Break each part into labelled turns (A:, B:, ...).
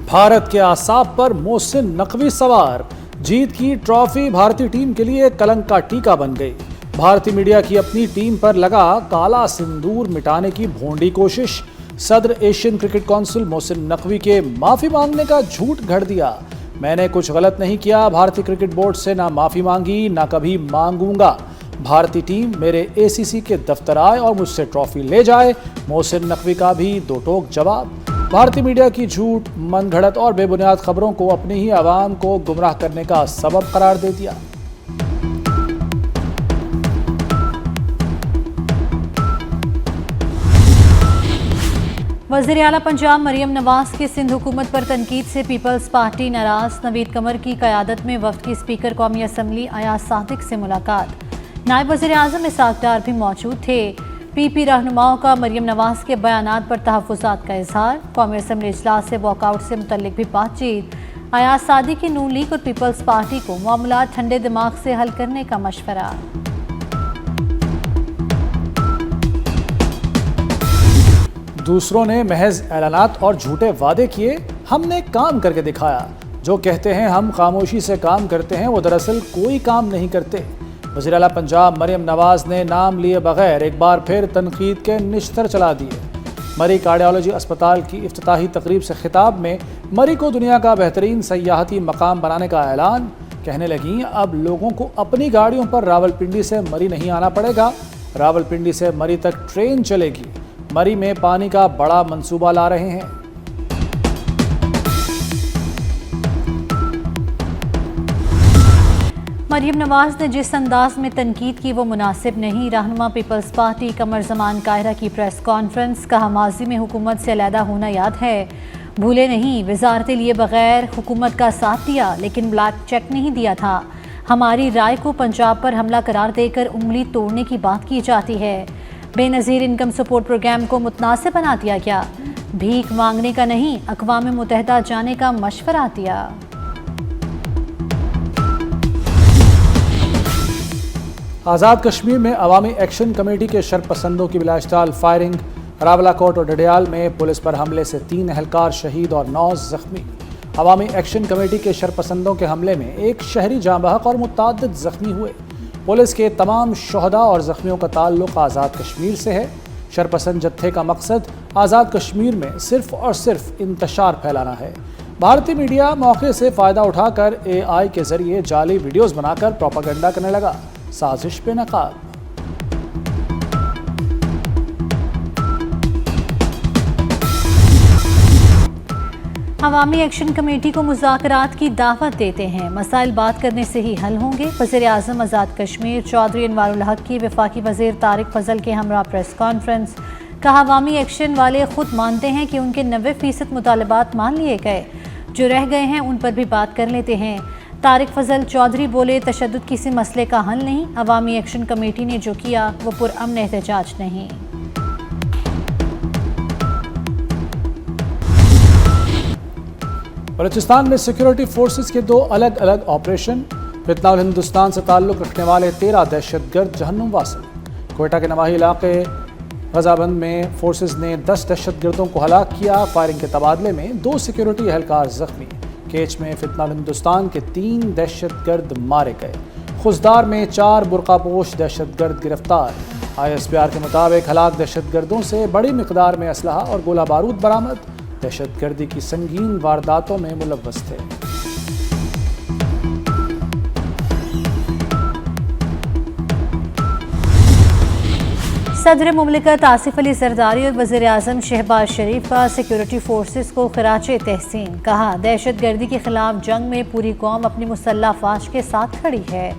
A: بھارت کے اعصاب پر محسن نقوی سوار، جیت کی ٹرافی بھارتی ٹیم کے لیے کلنک کا ٹیکا بن گئی۔ بھارتی میڈیا کی اپنی ٹیم پر لگا کالا سندور مٹانے کی بھونڈی کوشش۔ صدر Asian cricket council Mohsin Naqvi کے معافی مانگنے کا جھوٹ گھڑ دیا۔ میں نے کچھ غلط نہیں کیا، بھارتی کرکٹ بورڈ سے نہ معافی مانگی نہ کبھی مانگوں گا۔ بھارتی ٹیم میرے اے سی سی کے دفتر آئے اور مجھ سے ٹرافی لے جائے۔ محسن نقوی کا بھی دو ٹوک جواب۔ بھارتی میڈیا کی جھوٹ، من گھڑت اور بے بنیاد خبروں کو اپنی ہی عوام کو گمراہ کرنے کا سبب قرار دے دیا۔
B: وزیر اعلیٰ پنجاب مریم نواز کی سندھ حکومت پر تنقید سے پیپلز پارٹی ناراض۔ نوید قمر کی قیادت میں وفد کی اسپیکر قومی اسمبلی ایاز صادق سے ملاقات۔ نائب وزیر اعظم اسحاق ڈار بھی موجود تھے۔ پی پی رہنماؤں کا مریم نواز کے بیانات پر تحفظات کا اظہار۔ قومی اسمبلی اجلاس سے واک آؤٹ سے متعلق بھی بات چیت۔ ایاز صادق کی نون لیگ اور پیپلز پارٹی کو معاملات ٹھنڈے دماغ سے حل کرنے کا مشورہ۔
A: دوسروں نے محض اعلانات اور جھوٹے وعدے کیے، ہم نے کام کر کے دکھایا۔ جو کہتے ہیں ہم خاموشی سے کام کرتے ہیں، وہ دراصل کوئی کام نہیں کرتے۔ وزیر اعلیٰ پنجاب مریم نواز نے نام لیے بغیر ایک بار پھر تنقید کے نشتر چلا دیے۔ مری کارڈیالوجی اسپتال کی افتتاحی تقریب سے خطاب میں مری کو دنیا کا بہترین سیاحتی مقام بنانے کا اعلان۔ کہنے لگیں اب لوگوں کو اپنی گاڑیوں پر راولپنڈی سے مری نہیں آنا پڑے گا، راولپنڈی سے مری تک ٹرین چلے گی۔ مری میں پانی کا بڑا منصوبہ لا رہے ہیں۔
B: مریم نواز نے جس انداز میں تنقید کی وہ مناسب نہیں۔ رہنما پیپلز پارٹی قمر زمان قاہرہ کی پریس کانفرنس، کہا ماضی میں حکومت سے علیحدہ ہونا یاد ہے، بھولے نہیں۔ وزارتیں لیے بغیر حکومت کا ساتھ دیا لیکن بلیک چیک نہیں دیا تھا۔ ہماری رائے کو پنجاب پر حملہ قرار دے کر انگلی توڑنے کی بات کی جاتی ہے۔ بے نظیر انکم سپورٹ پروگرام کو متناسب بنا دیا گیا، بھیک مانگنے کا نہیں، اقوام متحدہ جانے کا مشورہ دیا۔
A: آزاد کشمیر میں عوامی ایکشن کمیٹی کے شرپسندوں کی بلاشتال فائرنگ۔ راولاکوٹ اور ڈڈیال میں پولیس پر حملے سے 3 اہلکار شہید اور 9 زخمی۔ عوامی ایکشن کمیٹی کے شرپسندوں کے حملے میں ایک شہری جاں بحق اور متعدد زخمی ہوئے۔ پولیس کے تمام شہداء اور زخمیوں کا تعلق آزاد کشمیر سے ہے۔ شرپسند جتھے کا مقصد آزاد کشمیر میں صرف اور صرف انتشار پھیلانا ہے۔ بھارتی میڈیا موقع سے فائدہ اٹھا کر اے آئی کے ذریعے جعلی ویڈیوز بنا کر پروپیگنڈا کرنے لگا۔ سازش پہ نقاب۔
B: عوامی ایکشن کمیٹی کو مذاکرات کی دعوت دیتے ہیں، مسائل بات کرنے سے ہی حل ہوں گے۔ وزیر اعظم آزاد کشمیر چودھری انوار الحق کی وفاقی وزیر طارق فضل کے ہمراہ پریس کانفرنس، کہا عوامی ایکشن والے خود مانتے ہیں کہ ان کے 90% مطالبات مان لیے گئے، جو رہ گئے ہیں ان پر بھی بات کر لیتے ہیں۔ طارق فضل چودھری بولے تشدد کسی مسئلے کا حل نہیں، عوامی ایکشن کمیٹی نے جو کیا وہ پرامن احتجاج نہیں۔
A: بلوچستان میں سیکیورٹی فورسز کے 2 الگ الگ آپریشن۔ فتنہ الہندوستان سے تعلق رکھنے والے 13 دہشت گرد جہنم واصل۔ کوئٹہ کے نواحی علاقے غزہ بند میں فورسز نے 10 دہشت گردوں کو ہلاک کیا۔ فائرنگ کے تبادلے میں 2 سیکیورٹی اہلکار زخمی۔ کیچ میں فتنہ الہندوستان کے 3 دہشت گرد مارے گئے۔ خزدار میں 4 برقع پوش دہشت گرد گرفتار۔ آئی ایس پی آر کے مطابق ہلاک دہشت گردوں سے بڑی مقدار میں اسلحہ اور گولہ بارود برآمد، دہشت گردی کی سنگین وارداتوں میں ملوث تھے۔
B: صدر مملکت آصف علی زرداری اور وزیر اعظم شہباز شریف کا سیکیورٹی فورسز کو خراج تحسین، کہا دہشت گردی کے خلاف جنگ میں پوری قوم اپنی مسلح افواج کے ساتھ کھڑی ہے۔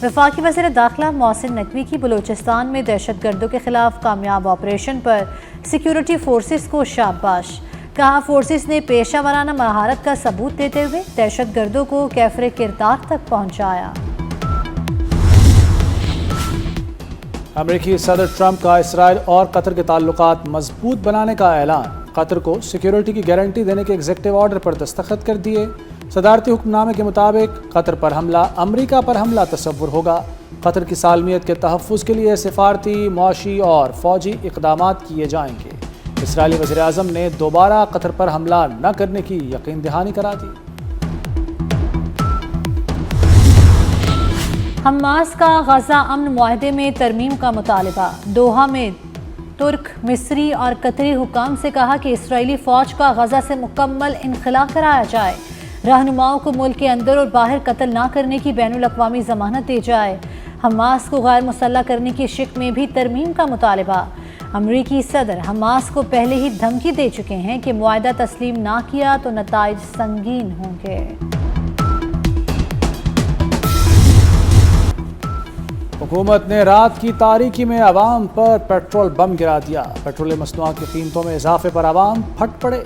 B: وفاقی وزیر داخلہ محسن نقوی کی بلوچستان میں دہشت گردوں کے خلاف کامیاب آپریشن پر سیکیورٹی فورسز کو شاباش، کہا فورسز نے پیشہ ورانہ مہارت کا ثبوت دیتے ہوئے دہشت گردوں کو کیفر کردار تک پہنچایا۔
A: امریکی صدر ٹرمپ کا اسرائیل اور قطر کے تعلقات مضبوط بنانے کا اعلان۔ قطر کو سیکیورٹی کی گارنٹی دینے کے ایگزیکٹو آرڈر پر دستخط کر دیے۔ صدارتی حکم نامے کے مطابق قطر پر حملہ امریکہ پر حملہ تصور ہوگا۔ قطر کی سالمیت کے تحفظ کے لیے سفارتی، معاشی اور فوجی اقدامات کیے جائیں گے۔ اسرائیلی وزیر اعظم نے دوبارہ قطر پر حملہ نہ کرنے کی یقین دہانی کرا دی۔
B: حماس کا غزہ امن معاہدے میں ترمیم کا مطالبہ۔ دوحہ میں ترک، مصری اور قطری حکام سے کہا کہ اسرائیلی فوج کا غزہ سے مکمل انخلا کرایا جائے، رہنماؤں کو ملک کے اندر اور باہر قتل نہ کرنے کی بین الاقوامی ضمانت دی جائے۔ حماس کو غیر مسلح کرنے کی شک میں بھی ترمیم کا مطالبہ۔ امریکی صدر حماس کو پہلے ہی دھمکی دے چکے ہیں کہ معاہدہ تسلیم نہ کیا تو نتائج سنگین ہوں گے۔
A: حکومت نے رات کی تاریکی میں عوام پر پیٹرول بم گرا دیا۔ پیٹرول مصنوعات کی قیمتوں میں اضافے پر عوام پھٹ پڑے۔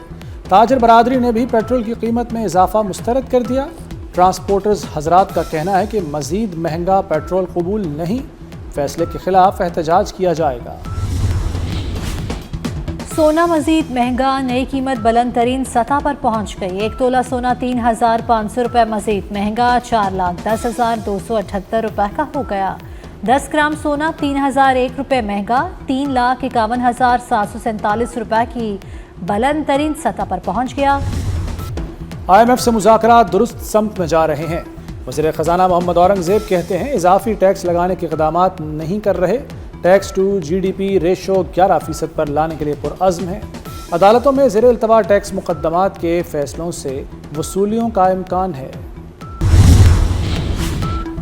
A: تاجر برادری نے بھی پیٹرول کی قیمت میں اضافہ مسترد کر دیا۔ ٹرانسپورٹرز حضرات کا کہنا ہے کہ مزید مہنگا پیٹرول قبول نہیں، فیصلے کے خلاف احتجاج کیا جائے گا۔
B: سونا مزید مہنگا، نئی قیمت بلند ترین سطح پر پہنچ گئی۔ 1 تولہ سونا 3,500 روپے مزید مہنگا، 4,10,278 روپے کا ہو گیا۔ 10 گرام سونا 3,001 روپے مہنگا، 3,51,747 روپے کی بلند ترین سطح پر پہنچ گیا۔
A: IMF سے مذاکرات درست سمت میں جا رہے ہیں۔ وزیر خزانہ محمد اورنگزیب کہتے ہیں اضافی ٹیکس لگانے کے اقدامات نہیں کر رہے، ٹیکس ٹو GDP ریشو 11% پر لانے کے لیے پرعزم ہے۔ عدالتوں میں زیر التوا ٹیکس مقدمات کے فیصلوں سے وصولیوں کا امکان ہے۔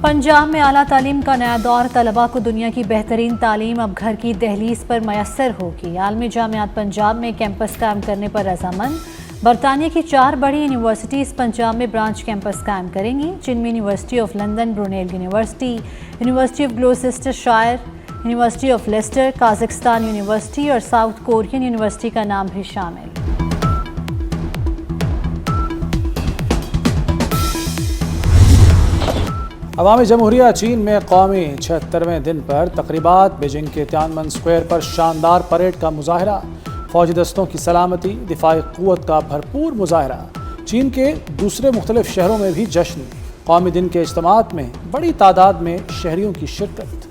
B: پنجاب میں اعلیٰ تعلیم کا نیا دور، طلباء کو دنیا کی بہترین تعلیم اب گھر کی دہلیز پر میسر ہوگی۔ عالمی جامعات پنجاب میں کیمپس قائم کرنے پر رضامند۔ برطانیہ کی 4 بڑی یونیورسٹیز پنجاب میں برانچ کیمپس قائم کریں گی، جن میں university of London, Brunel university, university of Gloucestershire, university of Leicester, Kazakhstan university اور ساؤتھ کورین یونیورسٹی کا نام بھی شامل۔
A: عوامی جمہوریہ چین میں قومی 76ویں دن پر تقریبات، بیجنگ کے تیانمن اسکوائر پر شاندار پریڈ کا مظاہرہ، فوجی دستوں کی سلامتی، دفاعی قوت کا بھرپور مظاہرہ۔ چین کے دوسرے مختلف شہروں میں بھی جشن، قومی دن کے اجتماعات میں بڑی تعداد میں شہریوں کی شرکت۔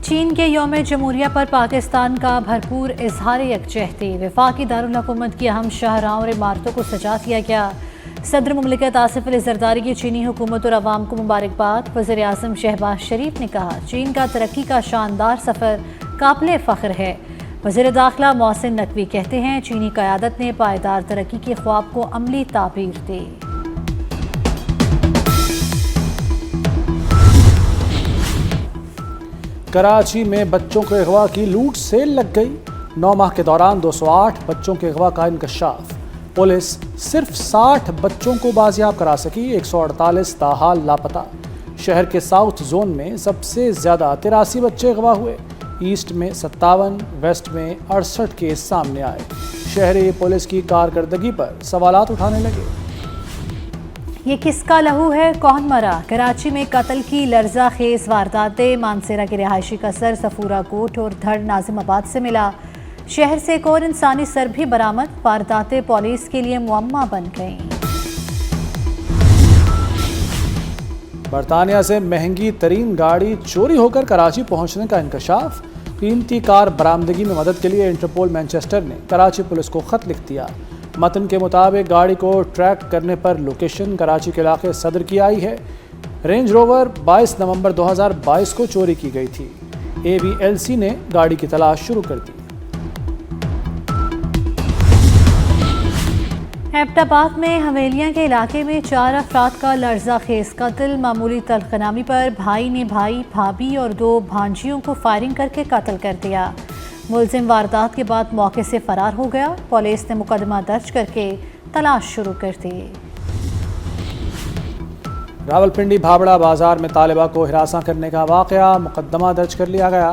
B: چین کے یوم جمہوریہ پر پاکستان کا بھرپور اظہار یکجہتی، وفاقی دارالحکومت کی اہم شاہراہوں اور عمارتوں کو سجا دیا گیا۔ صدر مملکت آصف علی زرداری کی چینی حکومت اور عوام کو مبارکباد۔ وزیر اعظم شہباز شریف نے کہا چین کا ترقی کا شاندار سفر قابل فخر ہے۔ وزیر داخلہ محسن نقوی کہتے ہیں چینی قیادت نے پائیدار ترقی کے خواب کو عملی تعبیر دی۔
A: کراچی میں بچوں کو اغوا کی لوٹ سیل لگ گئی۔ 9 ماہ کے دوران 208 بچوں کے اغوا کا انکشاف۔ پولیس صرف 60 بچوں کو بازیاب کرا سکی، 148 تاحال لاپتہ۔ شہر کے ساؤتھ زون میں سب سے زیادہ 83 بچے اغوا ہوئے، ایسٹ میں 57، ویسٹ میں 68 کیس سامنے آئے۔ شہری پولیس کی کارکردگی پر سوالات اٹھانے لگے۔
B: یہ کس کا لہو ہے، کون مرا؟ کراچی میں قتل کی لرزہ خیز وارداتیں، مانسیرا کے رہائشی کا سر صفورہ کوٹ اور دھڑ ناظم آباد سے ملا۔ شہر سے ایک اور انسانی سر بھی برآمد، وارداتیں پولیس کے لیے معمہ بن گئیں۔
A: برطانیہ سے مہنگی ترین گاڑی چوری ہو کر کراچی پہنچنے کا انکشاف۔ قیمتی کار برآمدگی میں مدد کے لیے انٹرپول مانچسٹر نے کراچی پولیس کو خط لکھ دیا۔ متن کے مطابق گاڑی کو ٹریک کرنے پر لوکیشن کراچی کے علاقے صدر کی آئی ہے۔ رینج روور 22 نومبر 2022 کو چوری کی گئی تھی۔ AVLC نے گاڑی کی تلاش شروع کر دی۔
B: ایبٹ آباد میں حویلیاں کے علاقے میں 4 افراد کا لرزہ خیز قتل۔ معمولی تلخ نامی پر بھائی نے بھائی، بھابھی اور 2 بھانجیوں کو فائرنگ کر کے قتل کر دیا۔ ملزم واردات کے بعد موقع سے فرار ہو گیا۔ پولیس نے مقدمہ درج کر کے تلاش شروع کر دی۔
A: راولپنڈی بھابڑا بازار میں طالبہ کو ہراساں کرنے کا واقعہ، مقدمہ درج کر لیا گیا۔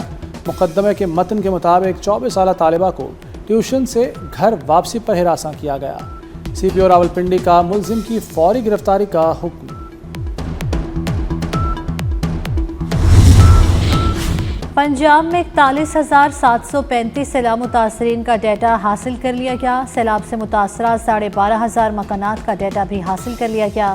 A: مقدمے کے متن کے مطابق 24 سالہ طالبہ کو ٹیوشن سے گھر واپسی پر ہراساں کیا گیا۔ CPO راولپنڈی کا ملزم کی فوری گرفتاری کا حکم۔
B: پنجاب میں 41,735 سیلاب متاثرین کا ڈیٹا حاصل کر لیا گیا۔ سیلاب سے متاثرہ 12,500 مکانات کا ڈیٹا بھی حاصل کر لیا گیا۔